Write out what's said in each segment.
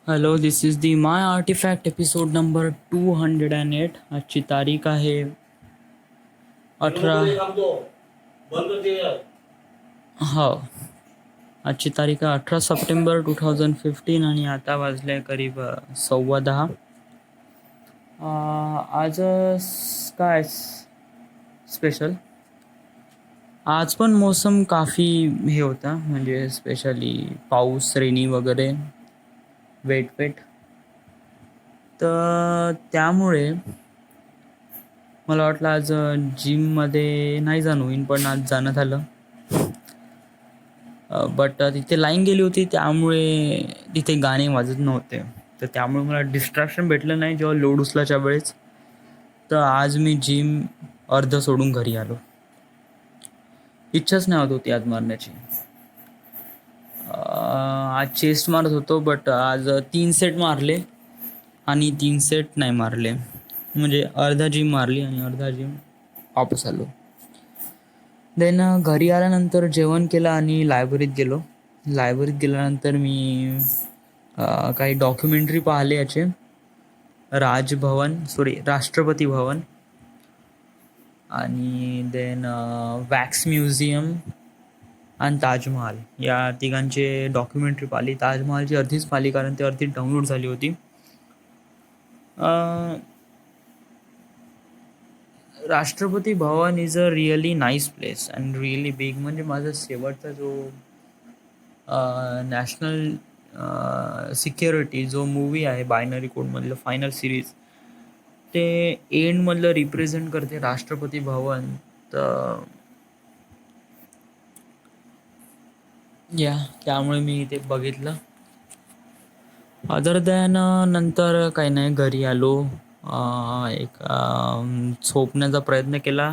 Hello, this is the my artefact episode number 208. आजची तारीख आहे 18. हो, आजची तारीख आहे 18 सप्टेंबर 2015 आणि आता वाजले करीब 10:15. आज काय स्पेशल. आज पण मोसम काफी हे होता, म्हणजे स्पेशली पाऊस, रेनी वगैरे, वेट वेट. तर त्यामुळे मला वाटलं आज जिममध्ये नाही जाणं होईन, पण आज जाणं झालं. बट तिथे लाईन गेली होती, त्यामुळे तिथे गाणे वाजत नव्हते. तर त्यामुळे मला डिस्ट्रॅक्शन भेटलं नाही जेव्हा लोड उचलाच्या वेळेस. तर आज मी जिम अर्ध सोडून घरी आलो. इच्छाच नाही होत होती आज मारण्याची. आज चेस्ट मारत होतो, बट आज 3 सेट मारले आणि 3 सेट नाही मारले. म्हणजे अर्धा जिम मारली आणि अर्धा जिम वापस आलो. देन घरी आल्यानंतर जेवण केलं आणि लायब्ररीत गेलो. लायब्ररीत गेल्यानंतर मी काही डॉक्युमेंटरी पाहिले याचे. राष्ट्रपती भवन आणि देन वॅक्स म्युझियम आणि ताजमहाल, या तिघांचे डॉक्युमेंटरी पाहिली. ताजमहालची अर्धीच पाहिली, कारण ती अर्धी डाउनलोड झाली होती. Rashtrapati Bhavan is a really nice place and really big. म्हणजे माझा शेवटचा जो नॅशनल सिक्युरिटी जो मूवी आहे, बायनरी कोडमधलं फायनल सिरीज, ते एंडमधलं रिप्रेझेंट करते राष्ट्रपती भवन. तर त्यामुळे मी ते बघितलं. अदर दॅन नंतर काही नाही, घरी आलो. एक झोपण्याचा प्रयत्न केला,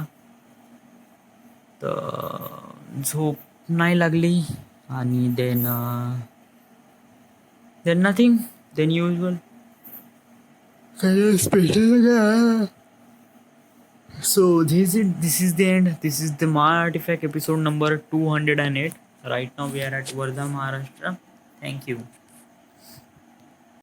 तर झोप नाही लागली. आणि then nothing, then usual. So this is the end. This is the My Artifact episode number 208. Right now we are at Wardha, Maharashtra. Thank you.